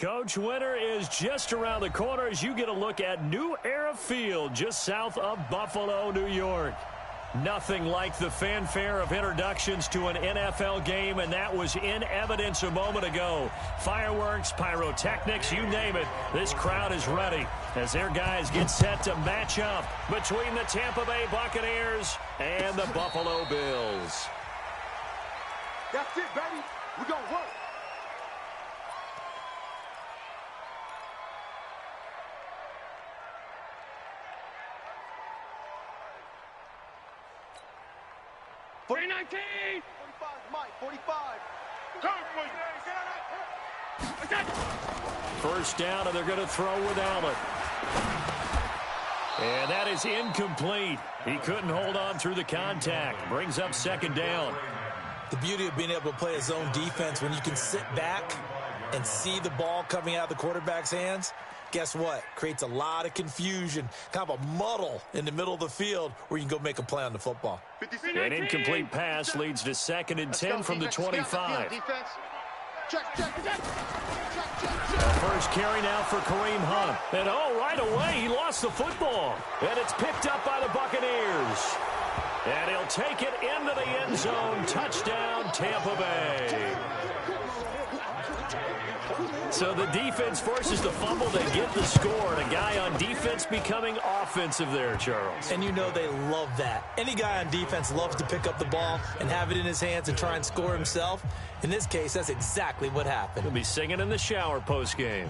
Coach, winter is just around the corner as you get a look at New Era Field just south of Buffalo, New York. Nothing like the fanfare of introductions to an NFL game, and that was in evidence a moment ago. Fireworks, pyrotechnics, you name it. This crowd is ready as their guys get set to match up between the Tampa Bay Buccaneers and the Buffalo Bills. That's it, baby. We're going to work. Mike, 45. First down, and they're going to throw with Allen. And that is incomplete. He couldn't hold on through the contact. Brings up second down. The beauty of being able to play a zone defense when you can sit back and see the ball coming out of the quarterback's hands, guess what? Creates a lot of confusion, kind of a muddle in the middle of the field where you can go make a play on the football. An incomplete pass leads to 2nd and 10 from the 25. First carry now for Kareem Hunt. And right away he lost the football. And it's picked up by the Buccaneers. And he'll take it into the end zone. Touchdown, Tampa Bay. So the defense forces the fumble. They get the score. And a guy on defense becoming offensive there, Charles. And you know they love that. Any guy on defense loves to pick up the ball and have it in his hands and try and score himself. In this case, that's exactly what happened. He'll be singing in the shower post-game.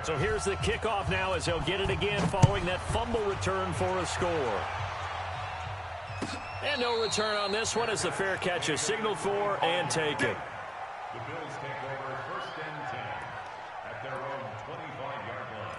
So here's the kickoff now as he'll get it again following that fumble return for a score. And no return on this one as the fair catch is signaled for and taken. The Bills take over 1st and 10 at their own 25-yard line.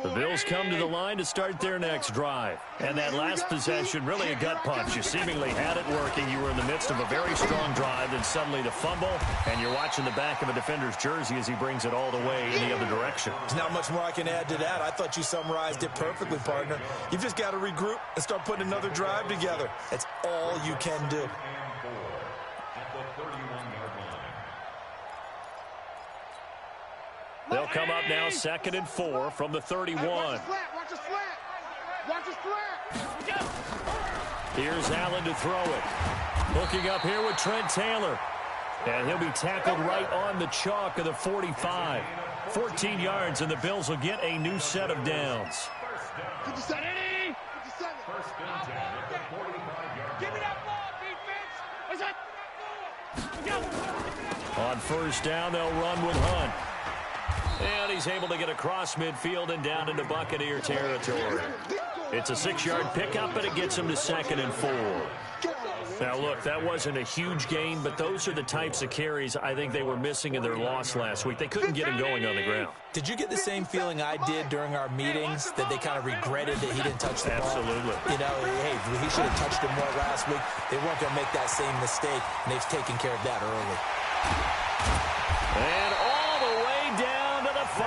The Bills come to the line to start their next drive. And that last possession, really a gut punch. You seemingly had it working. You were in the midst of a very strong drive, then suddenly the fumble, and you're watching the back of a defender's jersey as he brings it all the way in the other direction. There's not much more I can add to that. I thought you summarized it perfectly, partner. You've just got to regroup and start putting another drive together. That's all you can do. They'll come up now 2nd and 4 from the 31. Watch the slant. Watch the slant. Here's Allen to throw it. Hooking up here with Trent Taylor. And he'll be tackled right on the chalk of the 45. 14 yards, and the Bills will get a new set of downs. 57. 57. Give me that ball, defense. On first down, they'll run with Hunt. And he's able to get across midfield and down into Buccaneer territory. It's a 6-yard pickup, and it gets him to 2nd and 4. Now, look, that wasn't a huge gain, but those are the types of carries I think they were missing in their loss last week. They couldn't get him going on the ground. Did you get the same feeling I did during our meetings, that they kind of regretted that he didn't touch the ball? Absolutely. You know, hey, he should have touched it more last week. They weren't going to make that same mistake, and they've taken care of that early. And all the way down to the 5.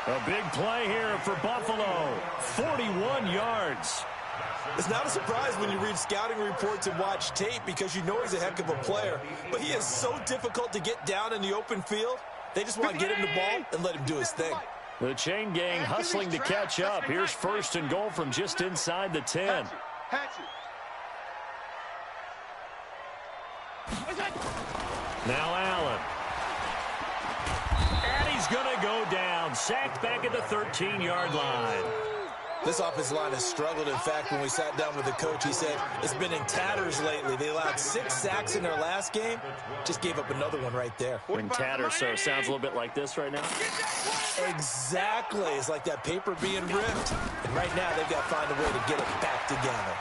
A big play here for Buffalo. 41 yards. It's not a surprise when you read scouting reports and watch tape because you know he's a heck of a player. But he is so difficult to get down in the open field. They just want to get him the ball and let him do his thing. The chain gang hustling to catch up. Here's 1st and goal from just inside the 10. Now Allen. And he's going to go down. Sacked back at the 13-yard line. This offensive line has struggled. In fact, when we sat down with the coach, he said it's been in tatters lately. They allowed 6 sacks in their last game. Just gave up another one right there. In tatters, so it sounds a little bit like this right now. Exactly. It's like that paper being ripped. And right now, they've got to find a way to get it back together.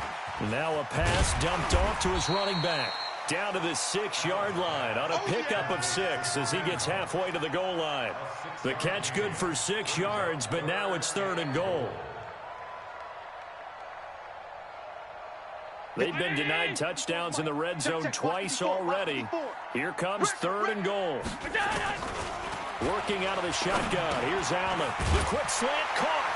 Now a pass dumped off to his running back. Down to the 6-yard line on a pickup of 6 as he gets halfway to the goal line. The catch good for 6 yards, but now it's 3rd and goal. They've been denied touchdowns in the red zone twice already. Here comes 3rd and goal. Working out of the shotgun. Here's Allen. The quick slant caught.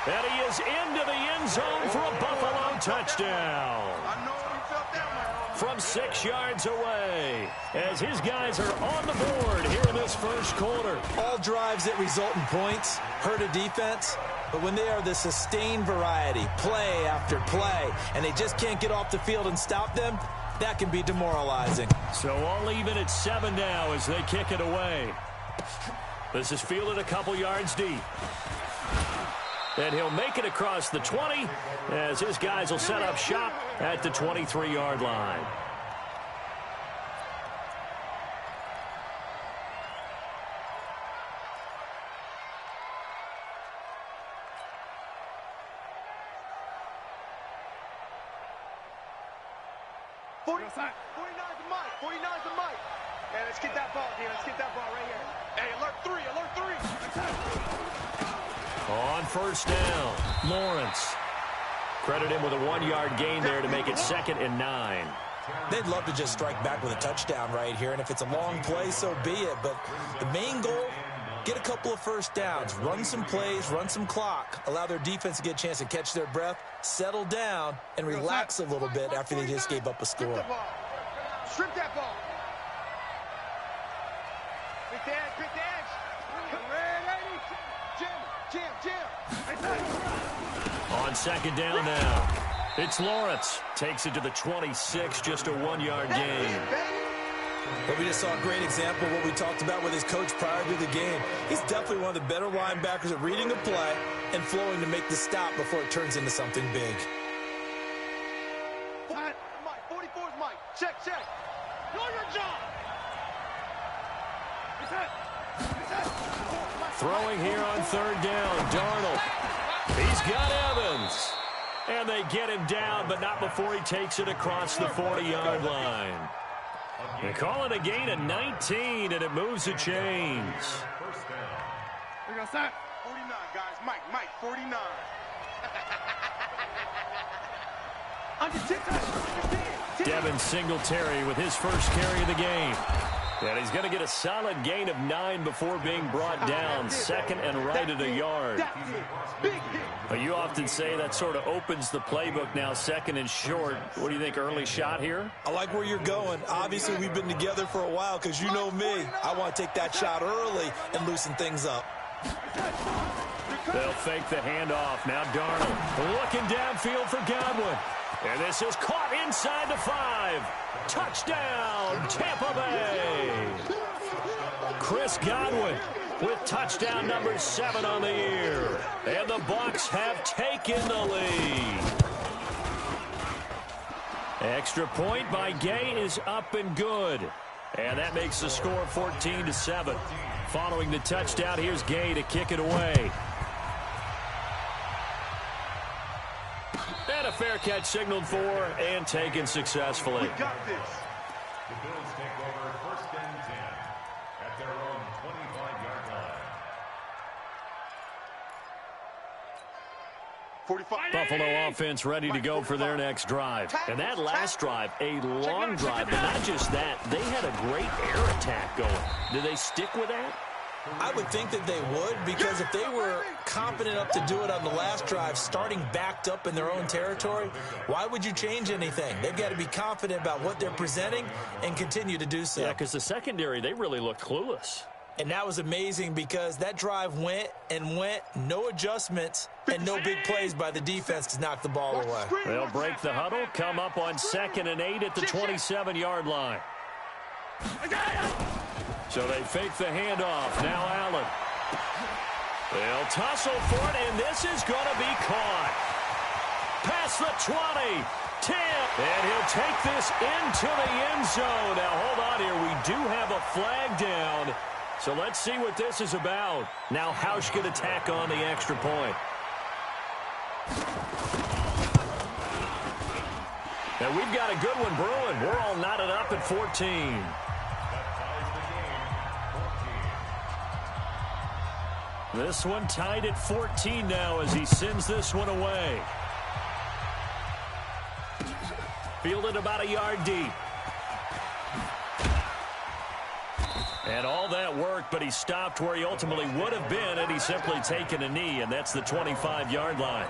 And he is into the end zone for a Buffalo touchdown. From 6 yards away, as his guys are on the board here in this first quarter. All drives that result in points hurt a defense, but when they are the sustained variety, play after play, and they just can't get off the field and stop them, that can be demoralizing. So all even at 7 now as they kick it away. This is fielded a couple yards deep. And he'll make it across the 20 as his guys will set up shop at the 23-yard line. Hey, let's get that ball, dude. Let's get that ball right here. Hey, alert 3, alert 3. On first down, Lawrence. Credit him with a 1-yard gain there to make it 2nd and 9. They'd love to just strike back with a touchdown right here, and if it's a long play, so be it. But the main goal, get a couple of first downs, run some plays, run some clock, allow their defense to get a chance to catch their breath, settle down, and relax a little bit after they just gave up a score. Strip that ball. Pick the edge, pick the edge. Jim. On 2nd down now, it's Lawrence. Takes it to the 26, just a 1-yard gain. But we just saw a great example of what we talked about with his coach prior to the game. He's definitely one of the better linebackers at reading a play and flowing to make the stop before it turns into something big. Mike, 44's Mike. Check. Do your job. Throwing here on 3rd down, Darnold. He's got Evans. And they get him down, but not before he takes it across the 40-yard line. They call it a gain of 19, and it moves the chains. We're going to start. 49, guys. Mike, 49. Devin Singletary with his first carry of the game. And he's going to get a solid gain of 9 before being brought down. 2nd and right at a yard. You often say that sort of opens the playbook now, 2nd and short. What do you think, early shot here? I like where you're going. Obviously, we've been together for a while because you know me. I want to take that shot early and loosen things up. They'll fake the handoff. Now Darnold looking downfield for Godwin. And this is caught inside the 5. Touchdown, Tampa Bay. Chris Godwin with touchdown number 7 on the year. And the Bucs have taken the lead. Extra point by Gay is up and good. And that makes the score 14-7. Following the touchdown, here's Gay to kick it away. And a fair catch signaled for and taken successfully. We got this. The Bills take over 1st and 10 at their own 25-yard line. 45. Buffalo offense ready to go for their next drive. And that last drive, a long drive, but not just that. They had a great air attack going. Do they stick with that? I would think that they would, because if they were confident enough to do it on the last drive, starting backed up in their own territory, why would you change anything? They've got to be confident about what they're presenting and continue to do so. Yeah, because the secondary, they really looked clueless. And that was amazing because that drive went, no adjustments, and no big plays by the defense to knock the ball away. They'll break the huddle, come up on 2nd and 8 at the 27-yard line. So they fake the handoff. Now Allen. They'll tussle for it, and this is going to be caught. Past the 20. Tip. And he'll take this into the end zone. Now, hold on here. We do have a flag down. So let's see what this is about. Now Hausch going to tack on the extra point. And we've got a good one brewing. We're all knotted up at 14. This one tied at 14 now as he sends this one away. Fielded about a yard deep. And all that work, but he stopped where he ultimately would have been had he simply taken a knee, and that's the 25-yard line.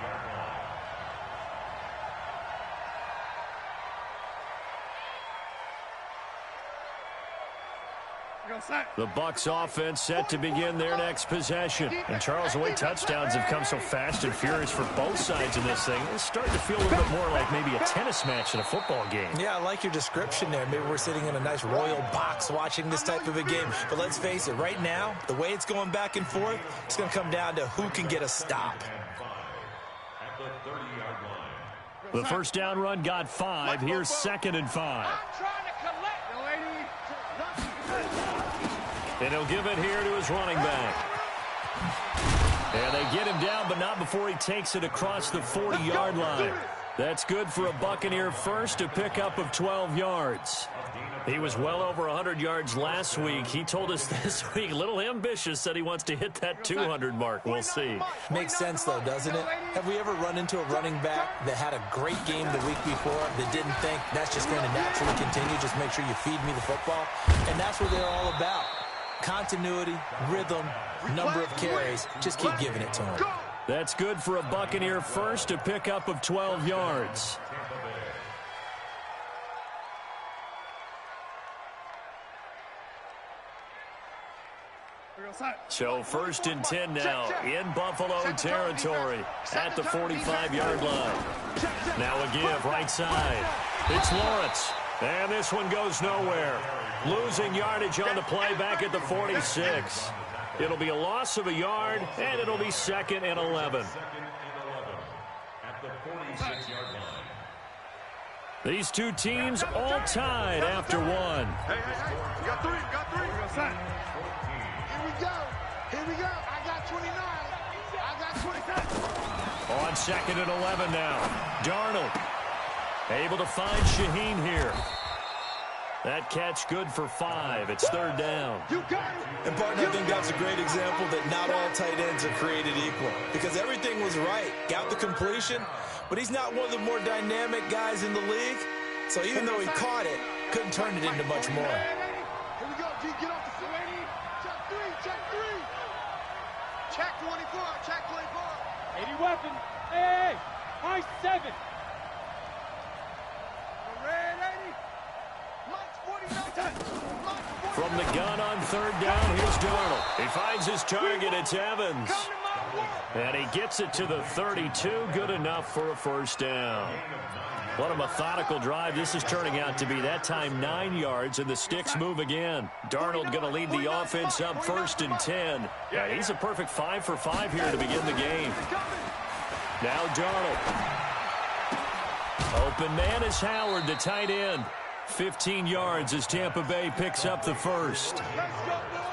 The Bucs offense set to begin their next possession. And Charles, the way touchdowns have come so fast and furious for both sides in this thing, it's starting to feel a little bit more like maybe a tennis match in a football game. Yeah, I like your description there. Maybe we're sitting in a nice royal box watching this type of a game. But let's face it, right now, the way it's going back and forth, it's going to come down to who can get a stop. The first down run got 5. Here's 2nd and 5. And he'll give it here to his running back. And they get him down, but not before he takes it across the 40-yard line. That's good for a Buccaneer first, a pickup of 12 yards. He was well over 100 yards last week. He told us this week, a little ambitious, said he wants to hit that 200 mark. We'll see. Makes sense, though, doesn't it? Have we ever run into a running back that had a great game the week before that didn't think that's just going to naturally continue, just make sure you feed me the football? And that's what they're all about. Continuity, rhythm, number of carries. Just keep giving it to him. That's good for a Buccaneer first, a pickup of 12 yards. So 1st and 10 now in Buffalo territory at the 45-yard line. Now a give right side. It's Lawrence. And this one goes nowhere. Losing yardage on the play back at the 46. It'll be a loss of a yard, and it'll be 2nd and 11. These two teams all tied after one. Hey, you got 3, you got 3. Here we go. I got 29. I got 27. On 2nd and 11 now. Darnold able to find Shaheen here. That catch good for 5. It's 3rd down. And, partner, I think that's a great example that not all tight ends are created equal. Because everything was right. Got the completion, but he's not one of the more dynamic guys in the league. So even though he caught it, couldn't turn it into much more. Here we go, G. Get off the field. Check 3, check 3. Check 24, check 24. 80 weapon. Hey, high 7. Red 80. From the gun on 3rd down, here's Darnold. He finds his target. It's Evans. And he gets it to the 32. Good enough for a 1st down. What a methodical drive this is turning out to be. That time 9 yards, and the sticks move again. Darnold going to lead the offense up 1st and 10. Yeah, he's a perfect 5 for 5 here to begin the game. Now Darnold. Open man is Howard, the tight end. 15 yards as Tampa Bay picks up the 1st.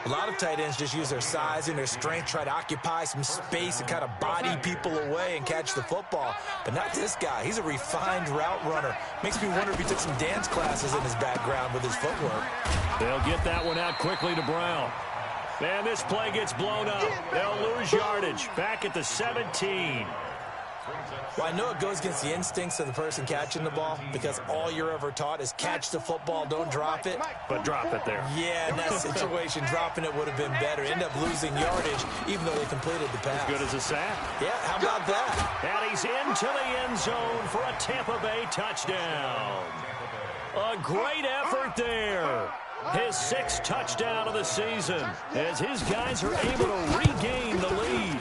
A lot of tight ends just use their size and their strength, try to occupy some space and kind of body people away and catch the football. But not this guy. He's a refined route runner. Makes me wonder if he took some dance classes in his background with his footwork. They'll get that one out quickly to Brown. And this play gets blown up. They'll lose yardage. Back at the 17. Well, I know it goes against the instincts of the person catching the ball because all you're ever taught is catch the football, don't drop it. But drop it there. Yeah, in that situation, dropping it would have been better. End up losing yardage, even though they completed the pass. As good as a sack. Yeah, how about that? And he's into the end zone for a Tampa Bay touchdown. A great effort there. His 6th touchdown of the season as his guys are able to regain the lead.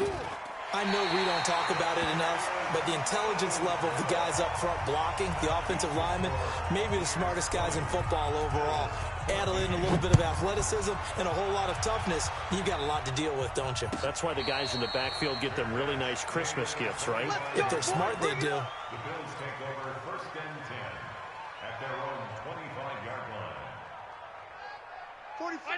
I know we don't talk about it enough, but the intelligence level of the guys up front blocking, the offensive linemen, maybe the smartest guys in football overall. Add in a little bit of athleticism and a whole lot of toughness, you've got a lot to deal with, don't you? That's why the guys in the backfield get them really nice Christmas gifts, right? If they're smart, they do. The Bills take over 1st and 10 at their own 25-yard line.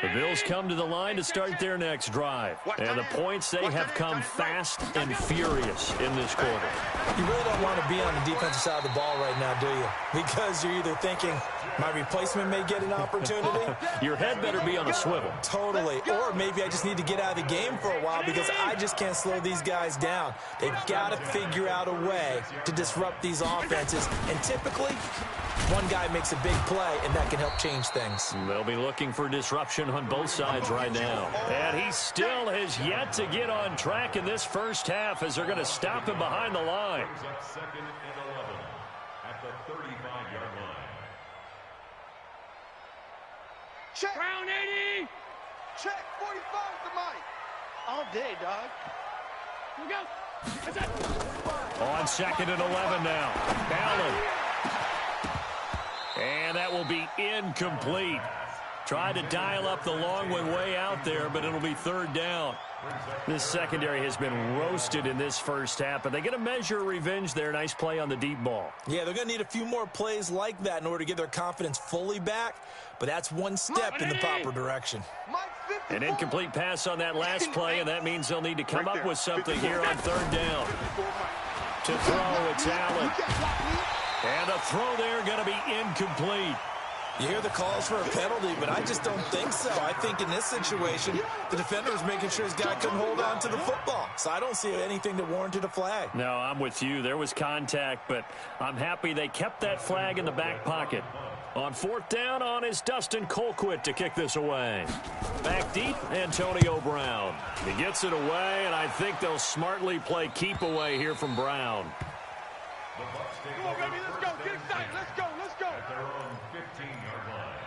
The Bills come to the line to start their next drive. And the points, they have come fast and furious in this quarter. You really don't want to be on the defensive side of the ball right now, do you? Because you're either thinking, My replacement may get an opportunity. Your head better be on a swivel. Totally. Or maybe I just need to get out of the game for a while because I just can't slow these guys down. They've got to figure out a way to disrupt these offenses. And typically, one guy makes a big play, and that can help change things. They'll be looking for disruption on both sides right now. And he still has yet to get on track in this first half as they're going to stop him behind the line. Second and 11 at the 35-yard line. Check. Brown 80. Check. 45 to Mike. All day, dog. Here we go. That's it. On second and 11 now. Allen. And that will be incomplete. Tried to dial up the long way out there, but it'll be third down. This secondary has been roasted in this first half, but they get a measure of revenge there. Nice play on the deep ball. Yeah, they're going to need a few more plays like that in order to get their confidence fully back, but that's one step in the proper direction. An incomplete pass on that last play, and that means they'll need to come up with something here on third down. To throw, it's Allen. And the throw there going to be incomplete. You hear the calls for a penalty, but I just don't think so. I think in this situation, the defender was making sure his guy couldn't hold on to the football. So I don't see anything that warranted a flag. No, I'm with you. There was contact, but I'm happy they kept that flag in the back pocket. On fourth down, on is Dustin Colquitt to kick this away. Back deep, Antonio Brown. He gets it away, and I think they'll smartly play keep away here from Brown. Come on, baby, let's go. Get excited. Let's go. Let's go. At their own 15-yard line.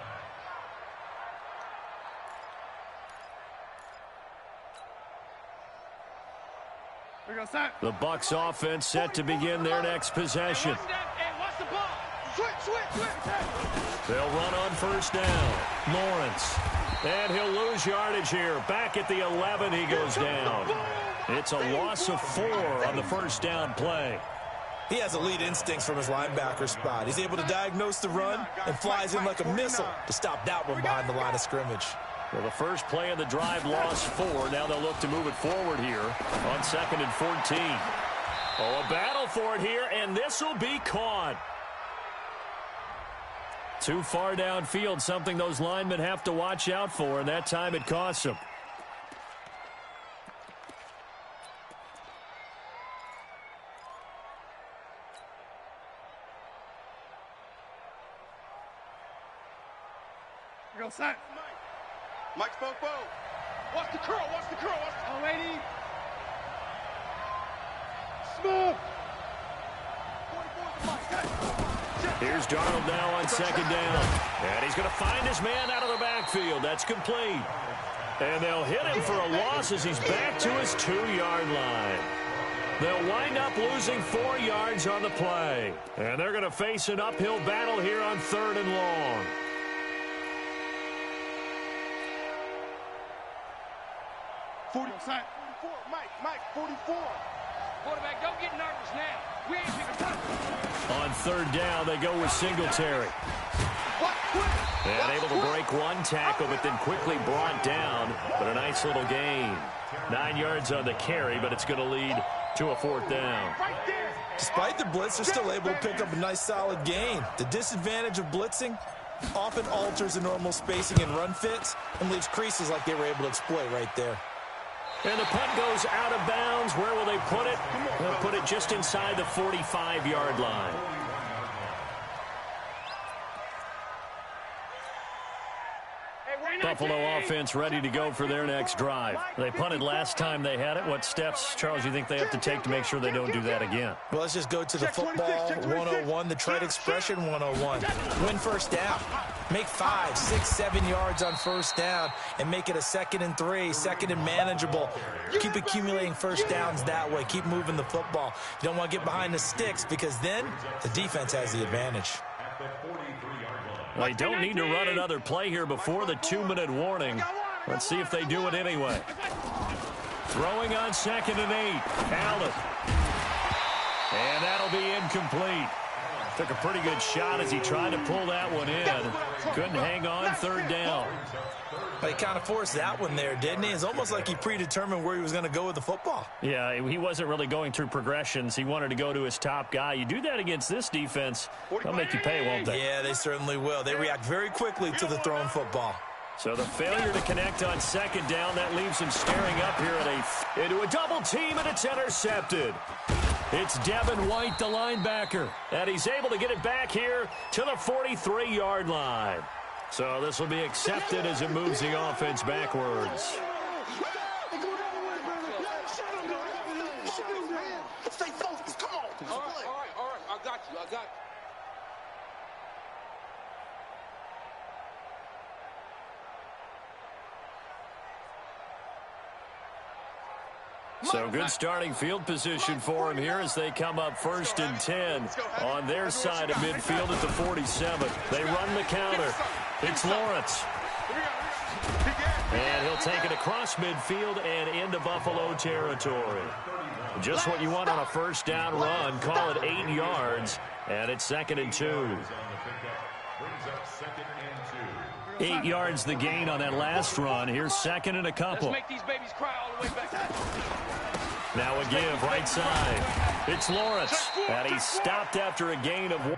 Here we go, son. The Bucs offense set to begin their next possession. Watch that, and watch the ball. Switch. They'll run on first down. Lawrence. And he'll lose yardage here. Back at the 11, he goes down. It's a loss of 4 on the first down play. He has elite instincts from his linebacker spot. He's able to diagnose the run and flies in like a missile to stop that one behind the line of scrimmage. Well, the first play of the drive lost 4. Now they'll look to move it forward here on second and 14. Oh, a battle for it here, and this will be caught. Too far downfield, something those linemen have to watch out for, and that time it costs them. Here we go, son. Mike's both. Watch the curl. Oh, 80. Smooth. 44 to Mike. Here's Darnold now on second down. And he's going to find his man out of the backfield. That's complete. And they'll hit him for a loss as he's back to his 2-yard line. They'll wind up losing 4 yards on the play. And they're going to face an uphill battle here on third and long. Son. 44. Mike, 44. Quarterback, don't get nervous now. We ain't picking up. On third down, they go with Singletary. And able to break one tackle, but then quickly brought down. But a nice little gain. 9 yards on the carry, but it's going to lead to a fourth down. Despite the blitz, they're still able to pick up a nice solid gain. The disadvantage of blitzing often alters the normal spacing and run fits and leaves creases like they were able to exploit right there. And the punt goes out of bounds. Where will they put it? They'll put it just inside the 45-yard line. Buffalo offense ready to go for their next drive. They punted last time they had it. What steps, Charles, you think they have to take to make sure they don't do that again? Well, let's just go to the football 101, the trade expression 101. Win first down. Make 5, 6, 7 yards on first down and make it a 2nd and 3, 2nd and manageable. Keep accumulating first downs that way. Keep moving the football. You don't want to get behind the sticks because then the defense has the advantage. They don't need to run another play here before the 2-minute warning. Let's see if they do it anyway. Throwing on 2nd and 8. Allen. And that'll be incomplete. Took a pretty good shot as he tried to pull that one in. Couldn't hang on, third down. He kind of forced that one there, didn't he? It's almost like he predetermined where he was going to go with the football. Yeah, he wasn't really going through progressions. He wanted to go to his top guy. You do that against this defense, they'll make you pay, won't they? Yeah, they certainly will. They react very quickly to the thrown football. So the failure to connect on second down, that leaves him staring up here at into a double team, and it's intercepted. It's Devin White, the linebacker, and he's able to get it back here to the 43-yard line. So this will be accepted as it moves the offense backwards. Stay focused. Come on. All right. I got you. So good starting field position for him here as they come up 1st and 10 on their side of midfield at the 47. They run the counter. It's Lawrence. And he'll take it across midfield and into Buffalo territory. Just what you want on a first down run. Call it 8 yards, and it's 2nd and 2. 8 yards the gain on that last run. Here's 2nd and a couple. Let's make these babies cry all the way back. Now a give right side. It's Lawrence, and he's stopped after a gain of 1.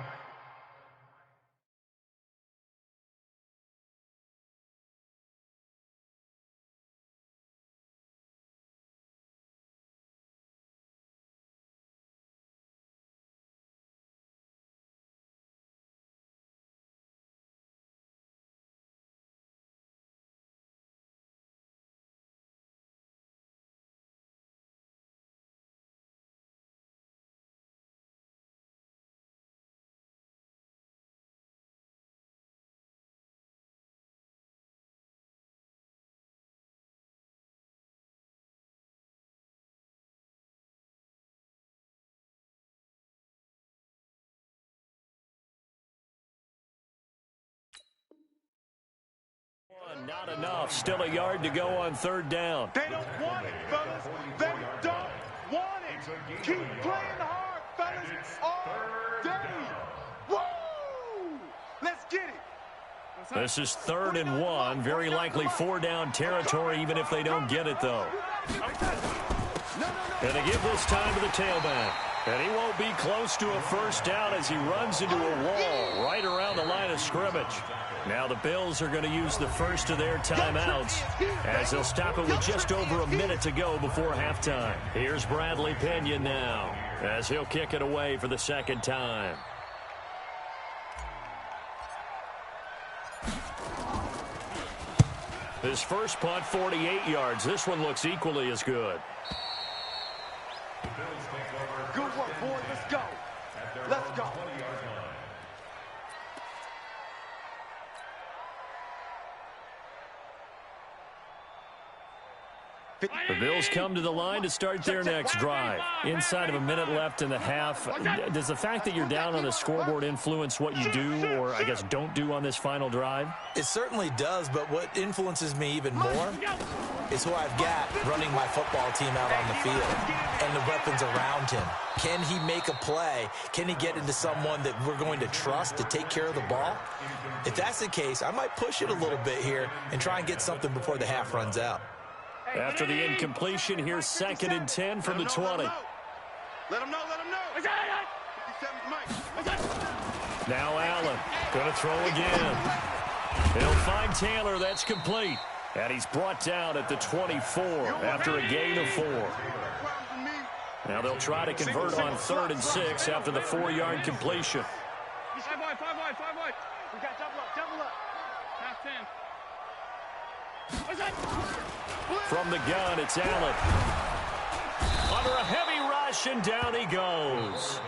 Not enough. Still a yard to go on 3rd down. They don't want it, fellas. They don't want it. Keep playing hard, fellas, all day. Woo! Let's get it. This is 3rd and 1. Very likely 4-down territory, even if they don't get it, though. And they give this time to the tailback. And he won't be close to a first down as he runs into a wall right around the line of scrimmage. Now the Bills are going to use the first of their timeouts as they'll stop it with just over a minute to go before halftime. Here's Bradley Pinion now as he'll kick it away for the 2nd time. His first punt, 48 yards. This one looks equally as good. Good work, boys. Let's go. Let's go. The Bills come to the line to start their next drive. Inside of a minute left in the half, does the fact that you're down on the scoreboard influence what you do or, I guess, don't do on this final drive? It certainly does, but what influences me even more is who I've got running my football team out on the field and the weapons around him. Can he make a play? Can he get into someone that we're going to trust to take care of the ball? If that's the case, I might push it a little bit here and try and get something before the half runs out. After the incompletion, here's 2nd and 10 from the 20. Let him know. 57's Mike. Now Allen, going to throw again. He'll find Taylor, that's complete. And he's brought down at the 24 after a gain of 4. Now they'll try to convert on 3rd and 6 after the 4-yard completion. 5 wide. We got double up. Half 10. What's that? From the gun, it's Allen. Under a heavy rush, and down he goes.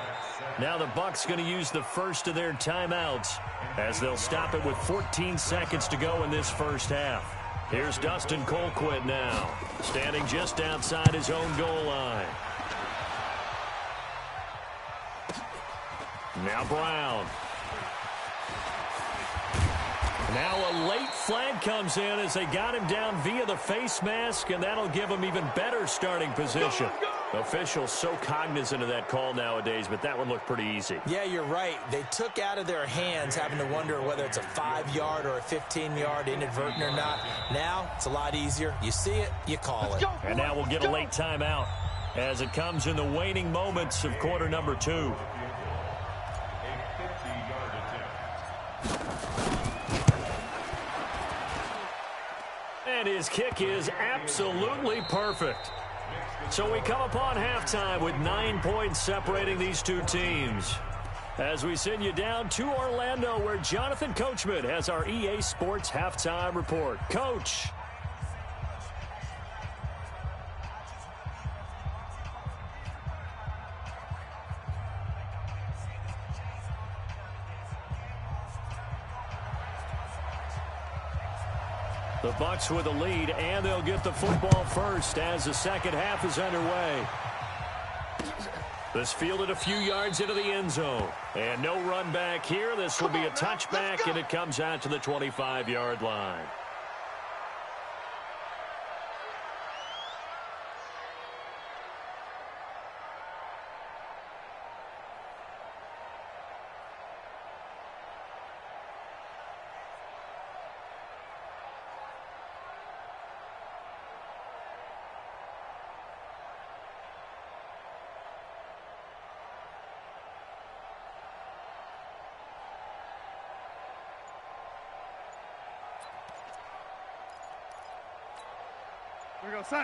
Now the Bucs going to use the first of their timeouts as they'll stop it with 14 seconds to go in this first half. Here's Dustin Colquitt now, standing just outside his own goal line. Now Brown. Now a late flag comes in as they got him down via the face mask, and that'll give him even better starting position. Officials so cognizant of that call nowadays, but that one looked pretty easy. Yeah, you're right. They took out of their hands having to wonder whether it's a 5-yard or a 15-yard inadvertent or not. Now, it's a lot easier. You see it, you call it. And now we'll get a late timeout as it comes in the waning moments of quarter number 2. And his kick is absolutely perfect. So we come upon halftime with 9 points separating these two teams. As we send you down to Orlando, where Jonathan Coachman has our EA Sports halftime report. Coach. The Bucks with a lead, and they'll get the football first as the second half is underway. This fielded a few yards into the end zone. And no run back here. This will be a touchback, and it comes out to the 25-yard line.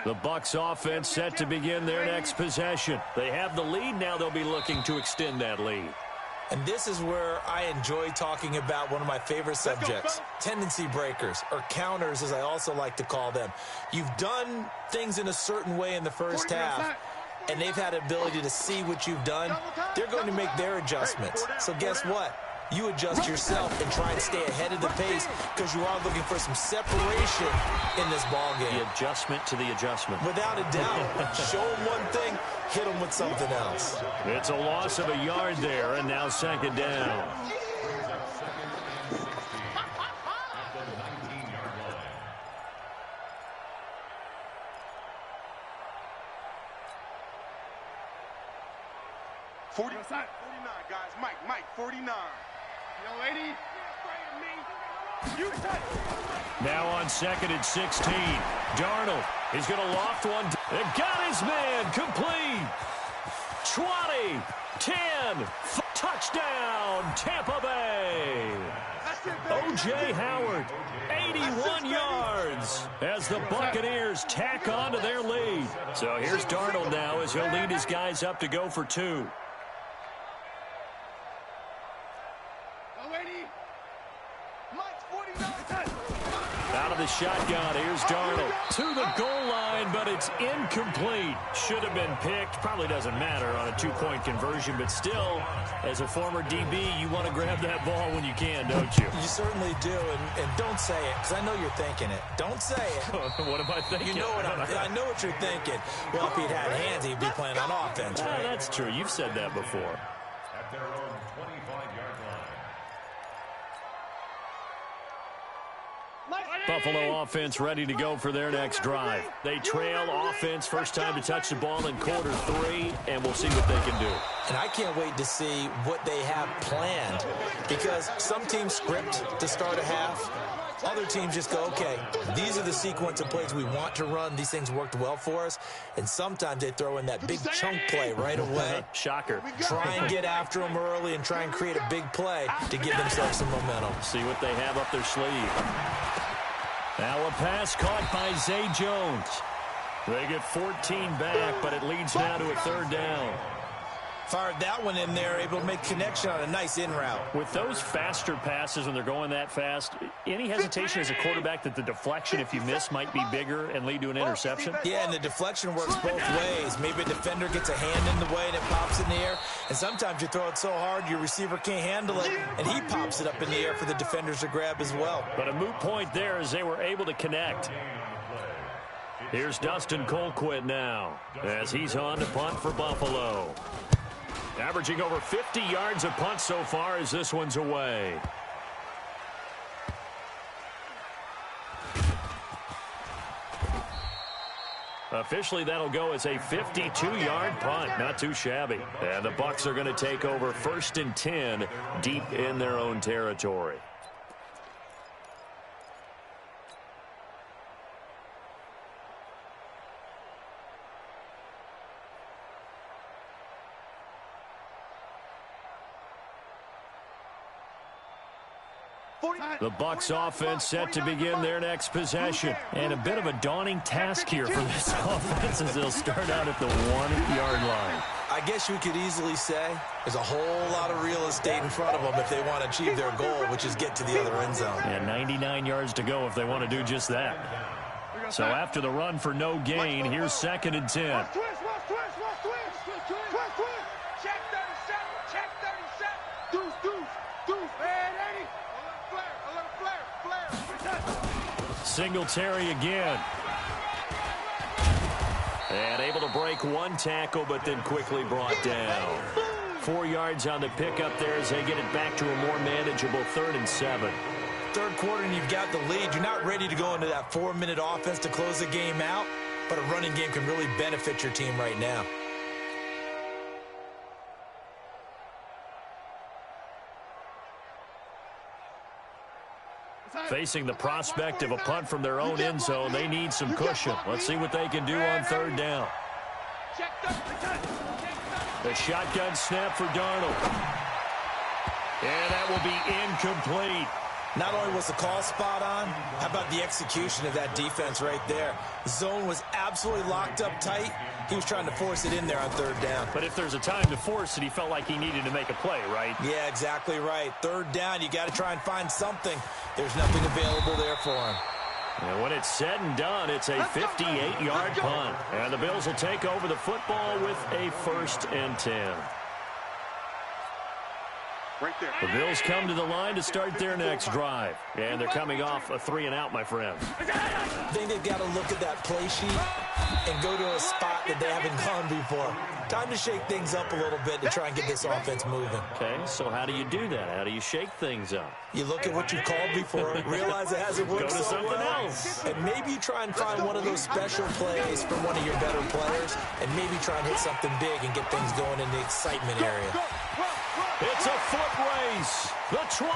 The Bucks offense set to begin their next possession. They have the lead. Now they'll be looking to extend that lead. And this is where I enjoy talking about one of my favorite subjects, tendency breakers, or counters as I also like to call them. You've done things in a certain way in the first half, and they've had the ability to see what you've done. They're going to make their adjustments. So guess what? You adjust yourself and try and stay ahead of the pace because you are looking for some separation in this ball game. The adjustment to the adjustment. Without a doubt. Show them one thing, hit them with something else. It's a loss of a yard there, and now second down. Guys, Mike, 49. Yo, lady. Now on second and 16. Darnold is going to loft one. It got his man complete. 20, 10, touchdown, Tampa Bay. O.J. Howard, 81 yards as the Buccaneers tack on to their lead. So here's Darnold now as he'll lead his guys up to go for 2. Out of the shotgun, here's Darnold to the goal line, but it's incomplete. Should have been picked. Probably doesn't matter on a two-point conversion, but still, as a former DB, you want to grab that ball when you can, don't you? You certainly do, and don't say it, because I know you're thinking it. Don't say it. What am I thinking? You know what I know what you're thinking. Well, if he'd had hands, he'd be playing on offense, right? That's true. You've said that before. At their own 25-yard line. Buffalo offense ready to go for their next drive. They trail offense, first time to touch the ball in quarter 3, and we'll see what they can do. And I can't wait to see what they have planned, because some teams script to start a half. Other teams just go, okay, these are the sequence of plays we want to run. These things worked well for us. And sometimes they throw in that big chunk play right away. Shocker. Try and get after them early and try and create a big play to give themselves some momentum. See what they have up their sleeve. Now a pass caught by Zay Jones. They get 14 back, but it leads now to a third down. Fired that one in there, able to make connection on a nice in route. With those faster passes when they're going that fast, any hesitation as a quarterback that the deflection, if you miss, might be bigger and lead to an interception? Yeah, and the deflection works both ways. Maybe a defender gets a hand in the way and it pops in the air. And sometimes you throw it so hard your receiver can't handle it, and he pops it up in the air for the defenders to grab as well. But a moot point there as they were able to connect. Here's Dustin Colquitt now as he's on to punt for Buffalo. Averaging over 50 yards a punt so far as this one's away. Officially, that'll go as a 52-yard punt. Not too shabby. And the Bucs are going to take over 1st and 10 deep in their own territory. The Bucs offense set to begin their next possession. And a bit of a daunting task here for this offense as they'll start out at the 1-yard line. I guess you could easily say there's a whole lot of real estate in front of them if they want to achieve their goal, which is get to the other end zone. And 99 yards to go if they want to do just that. So after the run for no gain, here's 2nd and 10. Check 37, check 37. Deuce. Man, 80. A little flare. Singletary again. And able to break one tackle, but then quickly brought down. 4 yards on the pickup there as they get it back to a more manageable 3rd and 7. Third quarter and you've got the lead. You're not ready to go into that 4-minute offense to close the game out, but a running game can really benefit your team right now. Facing the prospect of a punt from their own end zone, they need some cushion. Let's see what they can do on 3rd down. The shotgun snap for Darnold. And that will be incomplete. Not only was the call spot on, how about the execution of that defense right there? The zone was absolutely locked up tight. He was trying to force it in there on 3rd down. But if there's a time to force it, he felt like he needed to make a play, right? Yeah, exactly right. 3rd down, you got to try and find something. There's nothing available there for him. And when it's said and done, it's a 58-yard punt. And the Bills will take over the football with a 1st and 10. Right there. The Bills come to the line to start their next drive. And they're coming off a 3-and-out, my friend. I think they've got to look at that play sheet and go to a spot that they haven't gone before. Time to shake things up a little bit to try and get this offense moving. Okay, so how do you do that? How do you shake things up? You look at what you've called before, realize it hasn't worked Go to so something well, else. and maybe you try and find one of those special plays from one of your better players, and maybe try and hit something big and get things going in the excitement area. It's a foot race. The 20,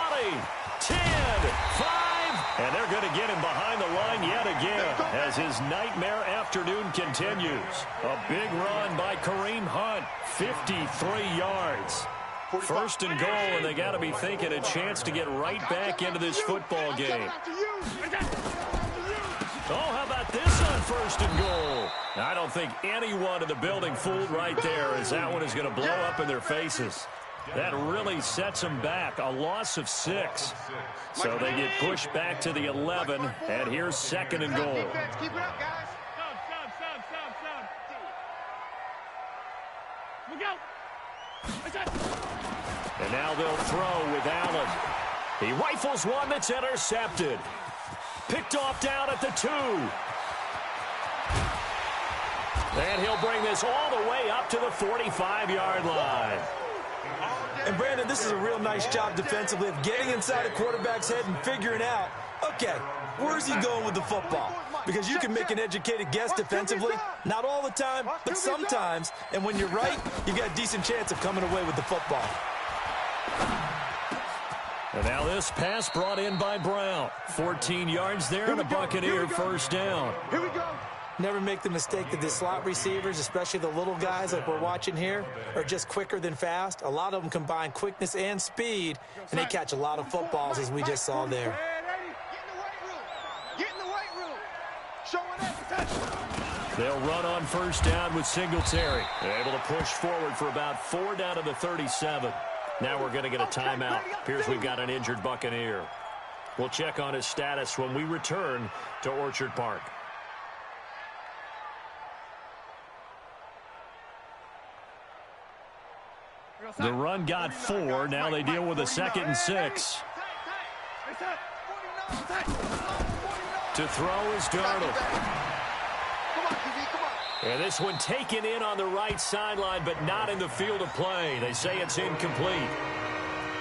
10, 5, and they're going to get him behind the line yet again as his nightmare afternoon continues. A big run by Kareem Hunt, 53 yards. 1st and goal, and they got to be thinking a chance to get right back into this football game. Oh, how about this on 1st and goal? I don't think anyone in the building fooled right there, as that one is going to blow up in their faces. That really sets them back. A loss of 6. So they get pushed back to the 11, and here's 2nd and goal. Keep it up, guys. Sub. Look out. And now they'll throw with Allen. He rifles one that's intercepted. Picked off down at the 2. And he'll bring this all the way up to the 45-yard line. And, Brandon, this is a real nice job defensively of getting inside a quarterback's head and figuring out, okay, where's he going with the football? Because you can make an educated guess defensively, not all the time, but sometimes. And when you're right, you got a decent chance of coming away with the football. And now this pass brought in by Brown. 14 yards there and a Buccaneer 1st down. Here we go. Never make the mistake that the slot receivers, especially the little guys like we're watching here, are just quicker than fast. A lot of them combine quickness and speed, and they catch a lot of footballs, as we just saw there. Get in the weight room. Showing that. They'll run on 1st down with Singletary. They're able to push forward for about 4 down to the 37. Now we're going to get a timeout. Appears we've got an injured Buccaneer. We'll check on his status when we return to Orchard Park. The run got 4. Now they deal with a 2nd and 6. To throw is Darnold. And this one taken in on the right sideline, but not in the field of play. They say it's incomplete.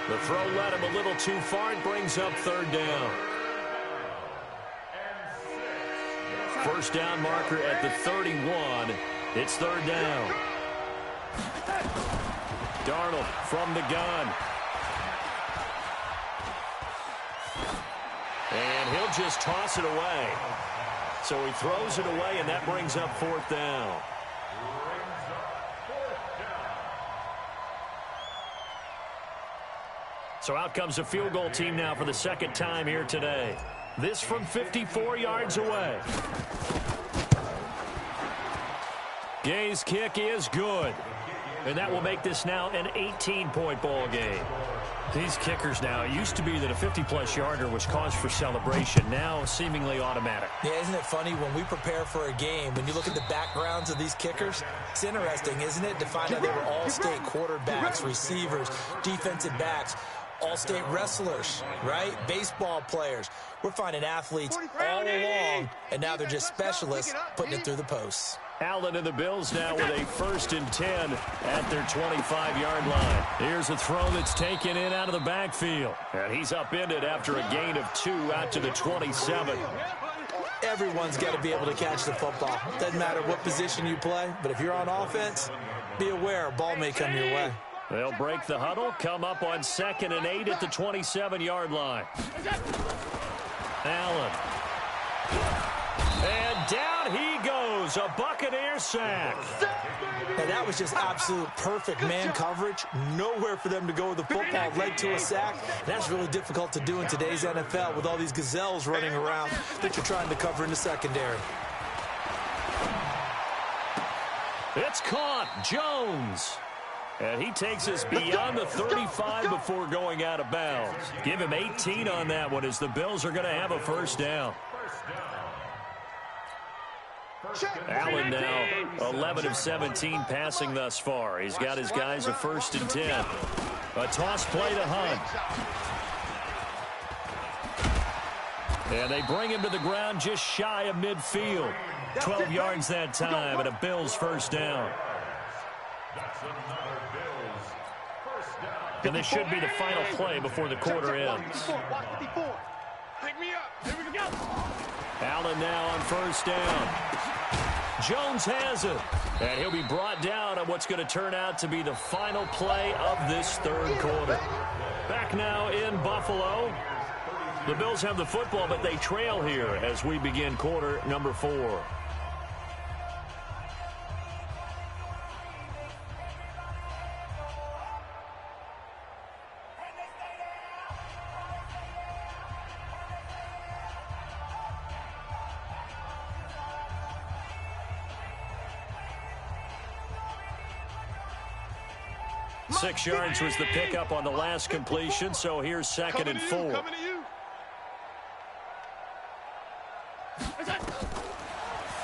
The throw led him a little too far. It brings up 3rd down. first down marker at the 31. It's third down. Darnold from the gun. And he'll just toss it away. So he throws it away, and that brings up fourth down. So out comes a field goal team now for the second time here today. This from 54 yards away. Gay's kick is good. And that will make this now an 18-point ball game. These kickers now, it used to be that a 50-plus yarder was cause for celebration. Now seemingly automatic. Yeah, isn't it funny when we prepare for a game, when you look at the backgrounds of these kickers, it's interesting, isn't it, to find out they were all-state quarterbacks, receivers, defensive backs, all-state wrestlers, right? Baseball players. We're finding athletes all along, and now they're just specialists putting it through the posts. Allen and the Bills now with a 1st and 10 at their 25-yard line. Here's a throw that's taken in out of the backfield. And he's upended after a gain of 2 out to the 27. Everyone's got to be able to catch the football. Doesn't matter what position you play, but if you're on offense, be aware a ball may come your way. They'll break the huddle, come up on 2nd and 8 at the 27-yard line. Allen. And down he goes, a Buccaneer sack. And that was just absolute perfect man coverage. Nowhere for them to go with the football, led to a sack. And that's really difficult to do in today's NFL with all these gazelles running around that you're trying to cover in the secondary. It's caught, Jones. And he takes us beyond the 35 before going out of bounds. Give him 18 on that one as the Bills are going to have a first down. Allen now 11 of 17 passing thus far. He's got his guys a 1st and 10. A toss play to Hunt. And they bring him to the ground just shy of midfield. 12 yards that time and a Bills first down. And this should be the final play before the quarter ends. Pick me up. Here we go. Allen now on first down. Jones has it. And he'll be brought down on what's going to turn out to be the final play of this third quarter. Back now in Buffalo. The Bills have the football, but they trail here as we begin quarter number 4. Six yards was the pickup on the last completion, so here's 2nd and 4.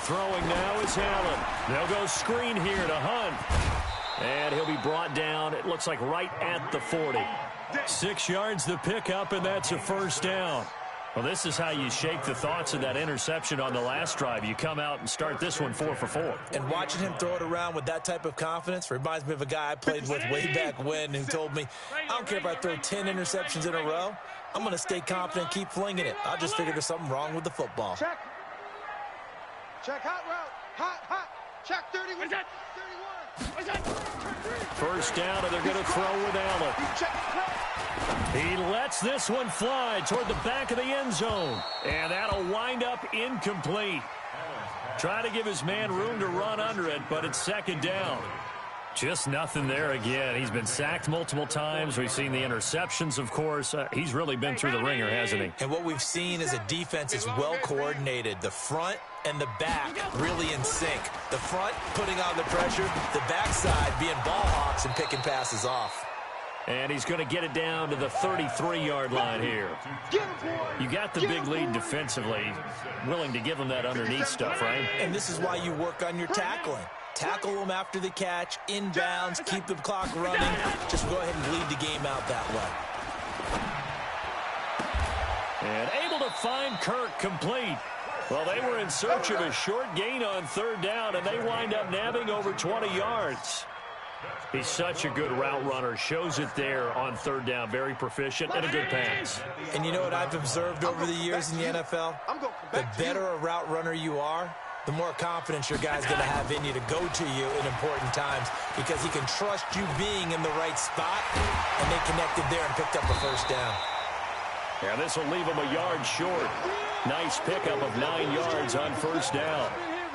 Throwing now is Allen. They'll go screen here to Hunt. And he'll be brought down, it looks like right at the 40. 6 yards the pickup, and that's a first down. Well, this is how you shake the thoughts of that interception on the last drive. You come out and start this one 4 for 4. And watching him throw it around with that type of confidence reminds me of a guy I played with way back when who told me, I don't care if I throw 10 interceptions in a row. I'm going to stay confident and keep flinging it. I just figured there's something wrong with the football. Check. Check hot route. Hot. Check 31. What's that? 31. First down, and they're going to throw with Allen. He lets this one fly toward the back of the end zone. And that'll wind up incomplete. Try to give his man room to run under it, but it's 2nd down. Just nothing there again. He's been sacked multiple times. We've seen the interceptions, of course. He's really been through the ringer, hasn't he? And what we've seen is a defense is well coordinated. The front and the back really in sync. The front putting on the pressure, the backside being ball hawks and picking passes off. And he's going to get it down to the 33-yard line here. You got the big lead defensively. Willing to give him that underneath stuff, right? And this is why you work on your tackling. Tackle them after the catch, inbounds, keep the clock running. Just go ahead and lead the game out that way. And able to find Kirk complete. Well, they were in search of a short gain on 3rd down, and they wind up nabbing over 20 yards. He's such a good route runner. Shows it there on third down. Very proficient and a good pass. And you know what I've observed over the years in the NFL? The better a route runner you are, the more confidence your guy's going to have in you to go to you in important times because he can trust you being in the right spot, and they connected there and picked up a first down. Yeah, this will leave him a yard short. Nice pickup of 9 yards on first down.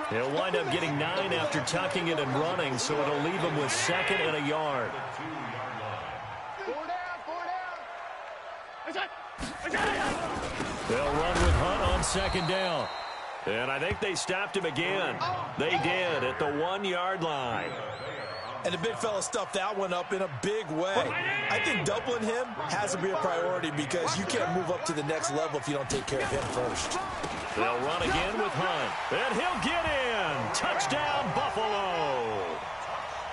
He'll wind up getting 9 after tucking it and running, so it'll leave him with 2nd and a yard. They'll run with Hunt on 2nd down. And I think they stopped him again. They did at the 1-yard line. And the big fella stuffed that one up in a big way. I think doubling him has to be a priority because you can't move up to the next level if you don't take care of him first. They'll run again with Hunt. And he'll get in. Touchdown, Buffalo.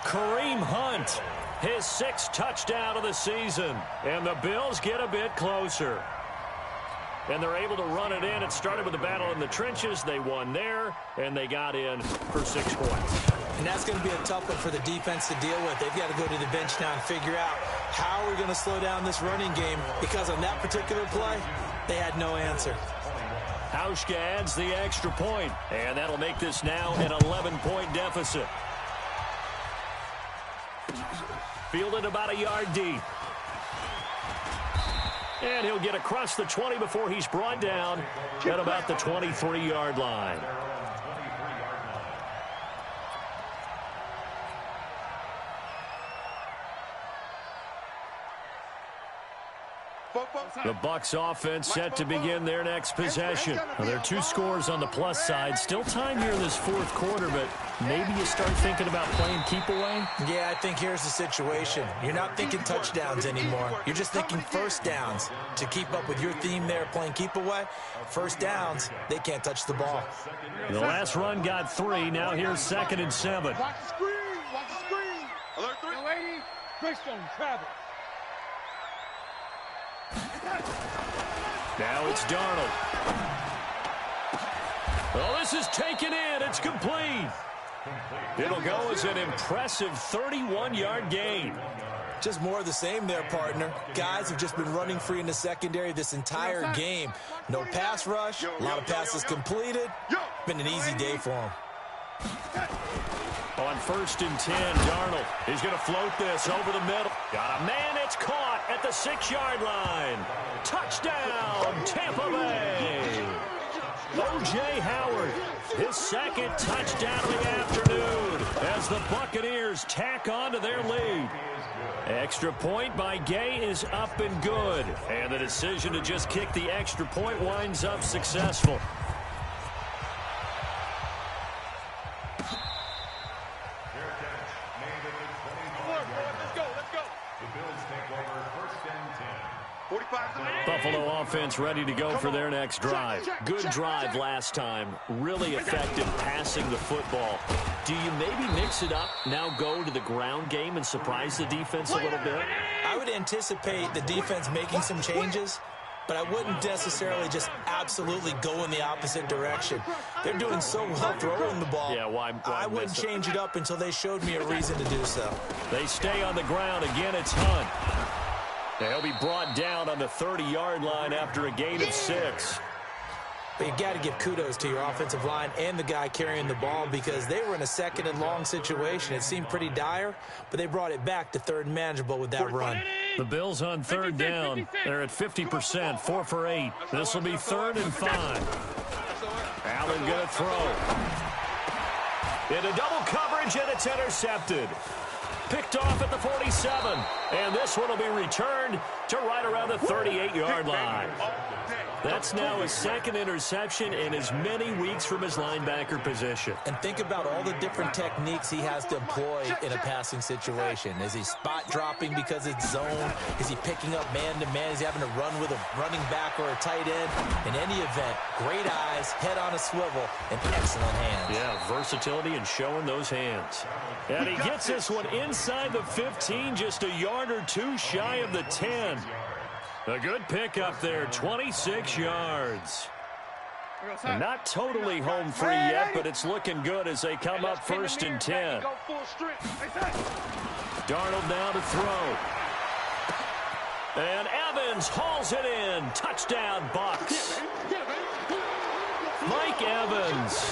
Kareem Hunt, his 6th touchdown of the season. And the Bills get a bit closer. And they're able to run it in. It started with a battle in the trenches. They won there, and they got in for 6 points. And that's going to be a tough one for the defense to deal with. They've got to go to the bench now and figure out how we're going to slow down this running game because on that particular play, they had no answer. Hauschka adds the extra point, and that'll make this now an 11-point deficit. Fielded about a yard deep. And he'll get across the 20 before he's brought down at about the 23-yard line. The Bucs offense set to begin their next possession. Well, there are 2 scores on the plus side. Still time here in this 4th quarter, but maybe you start thinking about playing keep away? Yeah, I think here's the situation. You're not thinking touchdowns anymore. You're just thinking first downs. To keep up with your theme there, playing keep away, first downs, they can't touch the ball. The last run got 3. Now here's 2nd and 7. Watch the screen. Watch the screen. Alert 3. Young lady, Greystone, travel. Now it's Darnold. Oh, this is taken in. It's complete. It'll go as an impressive 31-yard gain. Just more of the same there, partner. Guys have just been running free in the secondary this entire game. No pass rush, a lot of passes completed. Been an easy day for them. On 1st and 10, Darnold. He's going to float this over the middle. Got a man. It's caught at the 6-yard line. Touchdown, Tampa Bay. O.J. Howard, his 2nd touchdown of the afternoon as the Buccaneers tack on to their lead. Extra point by Gay is up and good. And the decision to just kick the extra point winds up successful. Buffalo offense ready to go for their next drive. Good drive last time. Really effective passing the football. Do you maybe mix it up, now go to the ground game and surprise the defense a little bit? I would anticipate the defense making some changes, but I wouldn't necessarily just absolutely go in the opposite direction. They're doing so well throwing the ball. Yeah, why I wouldn't change it up until they showed me a reason to do so. They stay on the ground. Again, it's Hunt. He'll be brought down on the 30-yard line after a gain of 6. But you got to give kudos to your offensive line and the guy carrying the ball because they were in a 2nd and long situation. It seemed pretty dire, but they brought it back to 3rd and manageable with that run. The Bills on 3rd down. They're at 50%, 4 for 8. This will be 3rd and 5. Allen going to throw. Into double coverage, and it's intercepted. Picked off at the 47. And this one will be returned to right around the 38-yard line. That's now his 2nd interception in as many weeks from his linebacker position. And think about all the different techniques he has to employ in a passing situation. Is he spot dropping because it's zone? Is he picking up man-to-man? Is he having to run with a running back or a tight end? In any event, great eyes, head on a swivel, and excellent hands. Yeah, versatility and showing those hands. And he gets this one inside the 15, just a yard or 2 shy of the 10. A good pickup there, 26 yards. And not totally home free yet, but it's looking good as they come up 1st and 10. Darnold now to throw. And Evans hauls it in. Touchdown, Bucks. Mike Evans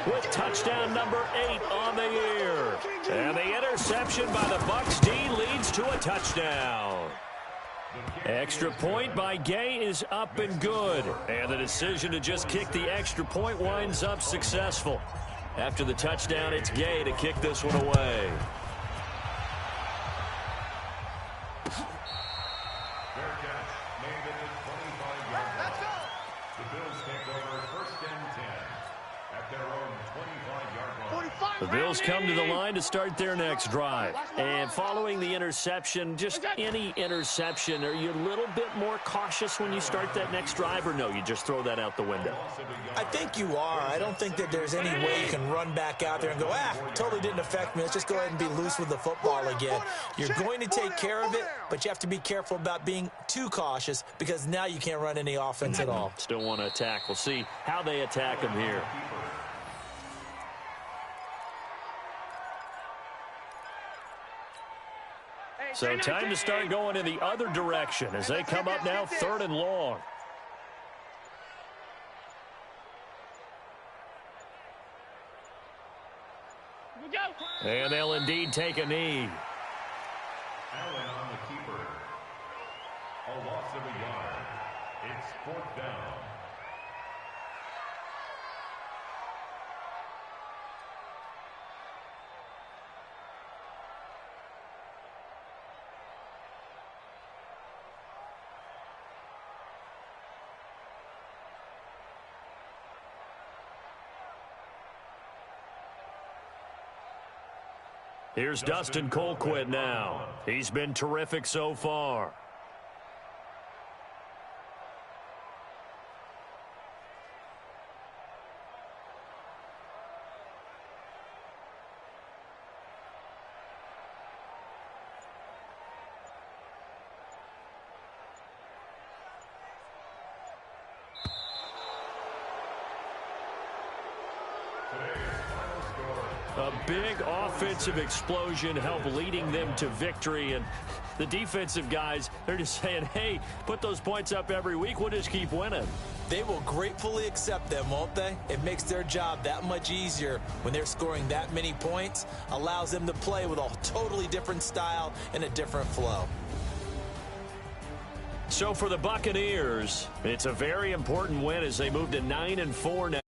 with touchdown number 8 on the year. And the interception by the Bucks D leads to a touchdown. Extra point by Gay is up and good. And the decision to just kick the extra point winds up successful. After the touchdown, it's Gay to kick this one away. Fair catch made at the 25-yard line. The Bills take over 1st and 10 at their own 25-yard line. The Bills come to the line to start their next drive. And following the interception, just any interception, are you a little bit more cautious when you start that next drive, or no, you just throw that out the window? I think you are. I don't think that there's any way you can run back out there and go, totally didn't affect me. Let's just go ahead and be loose with the football again. You're going to take care of it, but you have to be careful about being too cautious because now you can't run any offense at all. Still want to attack. We'll see how they attack them here. So time to start going in the other direction as they come up now 3rd and long. And they'll indeed take a knee. Allen on the keeper. A loss of a yard. It's 4th down. Here's Dustin Colquitt now. He's been terrific so far. A big offensive explosion helped leading them to victory. And the defensive guys, they're just saying, hey, put those points up every week. We'll just keep winning. They will gratefully accept them, won't they? It makes their job that much easier when they're scoring that many points. Allows them to play with a totally different style and a different flow. So for the Buccaneers, it's a very important win as they move to 9-4 now.